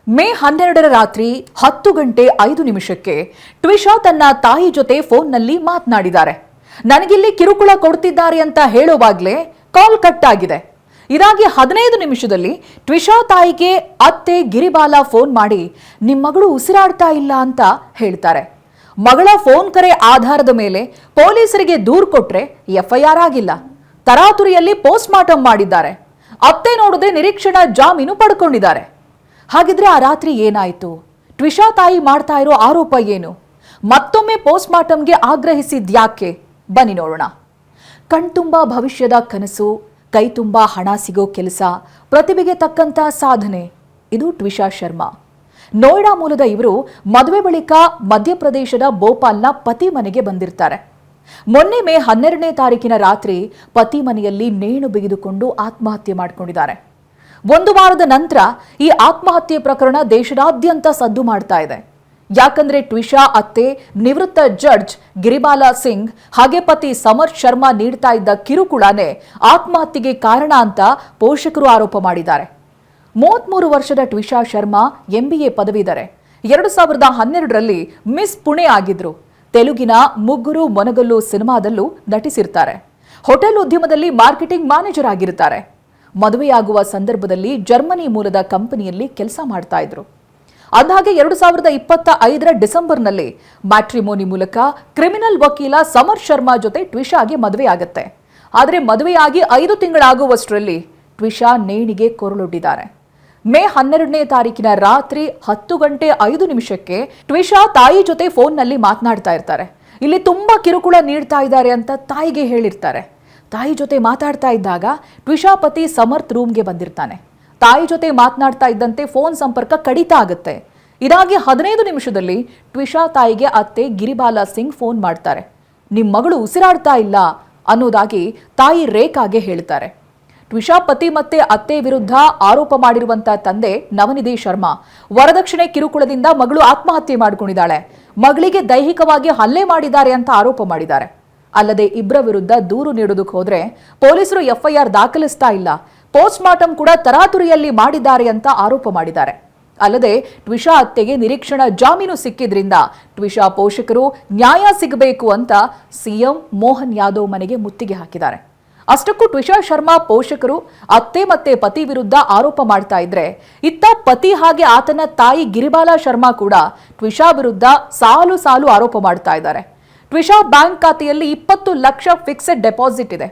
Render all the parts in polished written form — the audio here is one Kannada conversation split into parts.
ಮೇ 12ರ ರಾತ್ರಿ 10:05 ಟ್ವಿಷಾ ತನ್ನ ತಾಯಿ ಜೊತೆ ಫೋನ್ನಲ್ಲಿ ಮಾತನಾಡಿದ್ದಾರೆ. ನನಗಿಲ್ಲಿ ಕಿರುಕುಳ ಕೊಡ್ತಿದ್ದಾರೆ ಅಂತ ಹೇಳೋವಾಗಲೇ ಕಾಲ್ ಕಟ್ ಆಗಿದೆ. ಇದಾಗಿ 15 ನಿಮಿಷದಲ್ಲಿ ಟ್ವಿಷಾ ತಾಯಿಗೆ ಅತ್ತೆ ಗಿರಿಬಾಲ ಫೋನ್ ಮಾಡಿ ನಿಮ್ಮ ಮಗಳು ಉಸಿರಾಡ್ತಾ ಇಲ್ಲ ಅಂತ ಹೇಳ್ತಾರೆ. ಮಗಳ ಫೋನ್ ಕರೆ ಆಧಾರದ ಮೇಲೆ ಪೊಲೀಸರಿಗೆ ದೂರು ಕೊಟ್ರೆ ಎಫ್ಐಆರ್ ಆಗಿಲ್ಲ. ತರಾತುರಿಯಲ್ಲಿ ಪೋಸ್ಟ್ ಮಾರ್ಟಮ್ ಮಾಡಿದ್ದಾರೆ. ಅತ್ತೆ ನೋಡದೆ ನಿರೀಕ್ಷಣಾ ಜಾಮೀನು ಪಡ್ಕೊಂಡಿದ್ದಾರೆ. ಹಾಗಿದ್ರೆ ಆ ರಾತ್ರಿ ಏನಾಯ್ತು? ಟ್ವಿಷಾ ತಾಯಿ ಮಾಡ್ತಾ ಇರೋ ಆರೋಪ ಏನು? ಮತ್ತೊಮ್ಮೆ ಪೋಸ್ಟ್ ಮಾರ್ಟಮ್ಗೆ ಆಗ್ರಹಿಸಿದ್ಯಾಕೆ? ಬನ್ನಿ ನೋಡೋಣ. ಕಣ್ತುಂಬಾ ಭವಿಷ್ಯದ ಕನಸು, ಕೈ ತುಂಬಾ ಹಣ ಸಿಗೋ ಕೆಲಸ, ಪ್ರತಿಭೆಗೆ ತಕ್ಕಂತ ಸಾಧನೆ. ಇದು ಟ್ವಿಷಾ ಶರ್ಮಾ. ನೋಯ್ಡಾ ಮೂಲದ ಇವರು ಮದುವೆ ಬಳಿಕ ಮಧ್ಯಪ್ರದೇಶದ ಭೋಪಾಲ್ನ ಪತಿ ಮನೆಗೆ ಬಂದಿರ್ತಾರೆ. ಮೊನ್ನೆ ಮೇ 12ನೇ ತಾರೀಕಿನ ರಾತ್ರಿ ಪತಿ ಮನೆಯಲ್ಲಿ ನೇಣು ಬಿಗಿದುಕೊಂಡು ಆತ್ಮಹತ್ಯೆ ಮಾಡಿಕೊಂಡಿದ್ದಾರೆ. ಒಂದು ವಾರದ ನಂತರ ಈ ಆತ್ಮಹತ್ಯೆ ಪ್ರಕರಣ ದೇಶದಾದ್ಯಂತ ಸದ್ದು ಮಾಡ್ತಾ ಇದೆ. ಯಾಕಂದ್ರೆ ಟ್ವಿಷಾ ಅತ್ತೆ ನಿವೃತ್ತ ಜಡ್ಜ್ ಗಿರಿಬಾಲಾ ಸಿಂಗ್ ಹಾಗೆ ಪತಿ ಸಮರ್ಥ್ ಶರ್ಮಾ ನೀಡ್ತಾ ಇದ್ದ ಕಿರುಕುಳನೇ ಆತ್ಮಹತ್ಯೆಗೆ ಕಾರಣ ಅಂತ ಪೋಷಕರು ಆರೋಪ ಮಾಡಿದ್ದಾರೆ. 33 ವರ್ಷದ ಟ್ವಿಷಾ ಶರ್ಮಾ MBA ಪದವೀಧರೆ. 2012ರಲ್ಲಿ ಮಿಸ್ ಪುಣೆ ಆಗಿದ್ರು. ತೆಲುಗಿನ ಮುಗ್ಗುರು ಮೊನಗಲ್ಲು ಸಿನಿಮಾದಲ್ಲೂ ನಟಿಸಿರ್ತಾರೆ. ಹೋಟೆಲ್ ಉದ್ಯಮದಲ್ಲಿ ಮಾರ್ಕೆಟಿಂಗ್ ಮ್ಯಾನೇಜರ್ ಆಗಿರ್ತಾರೆ. ಮದುವೆಯಾಗುವ ಸಂದರ್ಭದಲ್ಲಿ ಜರ್ಮನಿ ಮೂಲದ ಕಂಪನಿಯಲ್ಲಿ ಕೆಲಸ ಮಾಡ್ತಾ ಇದ್ರು. ಅಂದಹಾಗೆ 2025ರ ಡಿಸೆಂಬರ್ನಲ್ಲಿ ಮ್ಯಾಟ್ರಿಮೋನಿ ಮೂಲಕ ಕ್ರಿಮಿನಲ್ ವಕೀಲ ಸಮರ್ಥ್ ಶರ್ಮಾ ಜೊತೆ ಟ್ವಿಷಾಗೆ ಮದುವೆಯಾಗುತ್ತೆ. ಆದರೆ ಮದುವೆಯಾಗಿ 5 ತಿಂಗಳಾಗುವಷ್ಟರಲ್ಲಿ ಟ್ವಿಷಾ ನೇಣಿಗೆ ಕೊರಳೊಡ್ಡಿದ್ದಾರೆ. ಮೇ 12ನೇ ತಾರೀಕಿನ ರಾತ್ರಿ 10:05 ಟ್ವಿಷಾ ತಾಯಿ ಜೊತೆ ಫೋನ್ನಲ್ಲಿ ಮಾತನಾಡ್ತಾ ಇರ್ತಾರೆ. ಇಲ್ಲಿ ತುಂಬಾ ಕಿರುಕುಳ ನೀಡ್ತಾ ಇದ್ದಾರೆ ಅಂತ ತಾಯಿಗೆ ಹೇಳಿರ್ತಾರೆ. ತಾಯಿ ಜೊತೆ ಮಾತಾಡ್ತಾ ಇದ್ದಾಗ ಟ್ವಿಷಾ ಪತಿ ಸಮರ್ಥ್ ರೂಮ್ಗೆ ಬಂದಿರ್ತಾನೆ. ತಾಯಿ ಜೊತೆ ಮಾತನಾಡ್ತಾ ಇದ್ದಂತೆ ಫೋನ್ ಸಂಪರ್ಕ ಕಡಿತ ಆಗುತ್ತೆ. ಇದಾಗಿ 15 ನಿಮಿಷದಲ್ಲಿ ಟ್ವಿಷಾ ತಾಯಿಗೆ ಅತ್ತೆ ಗಿರಿಬಾಲಾ ಸಿಂಗ್ ಫೋನ್ ಮಾಡ್ತಾರೆ. ನಿಮ್ಮ ಮಗಳು ಉಸಿರಾಡ್ತಾ ಇಲ್ಲ ಅನ್ನೋದಾಗಿ ತಾಯಿ ರೇಖಾಗೆ ಹೇಳ್ತಾರೆ. ಟ್ವಿಷಾ ಪತಿ ಮತ್ತೆ ಅತ್ತೆ ವಿರುದ್ಧ ಆರೋಪ ಮಾಡಿರುವಂತಹ ತಂದೆ ನವನಿಧಿ ಶರ್ಮಾ ವರದಕ್ಷಿಣೆ ಕಿರುಕುಳದಿಂದ ಮಗಳು ಆತ್ಮಹತ್ಯೆ ಮಾಡಿಕೊಂಡಿದ್ದಾಳೆ, ಮಗಳಿಗೆ ದೈಹಿಕವಾಗಿ ಹಲ್ಲೆ ಮಾಡಿದ್ದಾರೆ ಅಂತ ಆರೋಪ ಮಾಡಿದ್ದಾರೆ. ಅಲ್ಲದೆ ಇಬ್ಬರ ವಿರುದ್ಧ ದೂರು ನೀಡೋದಕ್ಕೆ ಹೋದ್ರೆ ಪೊಲೀಸರು ಎಫ್ಐಆರ್ ದಾಖಲಿಸ್ತಾ ಇಲ್ಲ, ಪೋಸ್ಟ್ ಮಾರ್ಟಮ್ ಕೂಡ ತರಾತುರಿಯಲ್ಲಿ ಮಾಡಿದ್ದಾರೆ ಅಂತ ಆರೋಪ ಮಾಡಿದ್ದಾರೆ. ಅಲ್ಲದೆ ಟ್ವಿಷಾ ಅತ್ತೆಗೆ ನಿರೀಕ್ಷಣಾ ಜಾಮೀನು ಸಿಕ್ಕಿದ್ರಿಂದ ಟ್ವಿಷಾ ಪೋಷಕರು ನ್ಯಾಯ ಸಿಗಬೇಕು ಅಂತ ಸಿಎಂ ಮೋಹನ್ ಯಾದವ್ ಮನೆಗೆ ಮುತ್ತಿಗೆ ಹಾಕಿದ್ದಾರೆ. ಅಷ್ಟಕ್ಕೂ ಟ್ವಿಷಾ ಶರ್ಮಾ ಪೋಷಕರು ಅತ್ತೆ ಮತ್ತೆ ಪತಿ ವಿರುದ್ಧ ಆರೋಪ ಮಾಡ್ತಾ ಇದ್ರೆ, ಇತ್ತ ಪತಿ ಹಾಗೆ ಆತನ ತಾಯಿ ಗಿರಿಬಾಲಾ ಶರ್ಮಾ ಕೂಡ ಟ್ವಿಷಾ ವಿರುದ್ಧ ಸಾಲು ಸಾಲು ಆರೋಪ ಮಾಡ್ತಾ ಇದ್ದಾರೆ. ಟ್ವಿಷಾ ಬ್ಯಾಂಕ್ ಖಾತೆಯಲ್ಲಿ 20 ಲಕ್ಷ ಫಿಕ್ಸೆಡ್ ಡೆಪಾಸಿಟ್ ಇದೆ.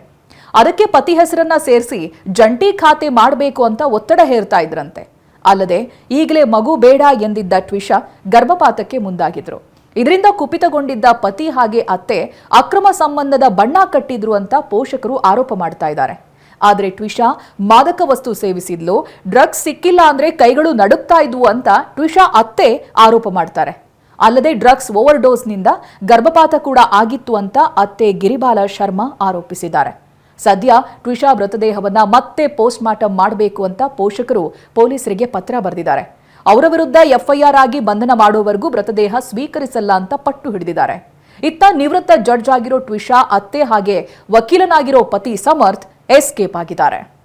ಅದಕ್ಕೆ ಪತಿ ಹೆಸರನ್ನ ಸೇರಿಸಿ ಜಂಟಿ ಖಾತೆ ಮಾಡಬೇಕು ಅಂತ ಒತ್ತಡ ಹೇರ್ತಾ ಇದ್ರಂತೆ. ಅಲ್ಲದೆ ಈಗಲೇ ಮಗು ಬೇಡ ಎಂದಿದ್ದ ಟ್ವಿಷಾ ಗರ್ಭಪಾತಕ್ಕೆ ಮುಂದಾಗಿದ್ರು. ಇದರಿಂದ ಕುಪಿತಗೊಂಡಿದ್ದ ಪತಿ ಹಾಗೆ ಅತ್ತೆ ಅಕ್ರಮ ಸಂಬಂಧದ ಬಣ್ಣ ಕಟ್ಟಿದ್ರು ಅಂತ ಪೋಷಕರು ಆರೋಪ ಮಾಡ್ತಾ ಇದ್ದಾರೆ. ಆದರೆ ಟ್ವಿಷಾ ಮಾದಕ ವಸ್ತು ಸೇವಿಸಿದ್ಲು, ಡ್ರಗ್ಸ್ ಸಿಕ್ಕಿಲ್ಲ ಅಂದ್ರೆ ಕೈಗಳು ನಡುಗ್ತಾ ಇದ್ವು ಅಂತ ಟ್ವಿಷಾ ಅತ್ತೆ ಆರೋಪ ಮಾಡ್ತಾರೆ. ಅಲ್ಲದೆ ಡ್ರಗ್ಸ್ ಓವರ್ ಡೋಸ್ನಿಂದ ಗರ್ಭಪಾತ ಕೂಡ ಆಗಿತ್ತು ಅಂತ ಅತ್ತೆ ಗಿರಿಬಾಲಾ ಶರ್ಮಾ ಆರೋಪಿಸಿದ್ದಾರೆ. ಸದ್ಯ ಟ್ವಿಷಾ ಮೃತದೇಹವನ್ನ ಮತ್ತೆ ಪೋಸ್ಟ್ ಮಾರ್ಟಮ್ ಮಾಡಬೇಕು ಅಂತ ಪೋಷಕರು ಪೊಲೀಸರಿಗೆ ಪತ್ರ ಬರೆದಿದ್ದಾರೆ. ಅವರ ವಿರುದ್ಧ ಎಫ್ಐಆರ್ ಆಗಿ ಬಂಧನ ಮಾಡುವವರೆಗೂ ಮೃತದೇಹ ಸ್ವೀಕರಿಸಲ್ಲ ಅಂತ ಪಟ್ಟು ಹಿಡಿದಿದ್ದಾರೆ. ಇತ್ತ ನಿವೃತ್ತ ಜಡ್ಜ್ ಆಗಿರೋ ಟ್ವಿಷಾ ಅತ್ತೆ ಹಾಗೆ ವಕೀಲನಾಗಿರೋ ಪತಿ ಸಮರ್ಥ್ ಎಸ್ಕೇಪ್ ಆಗಿದ್ದಾರೆ.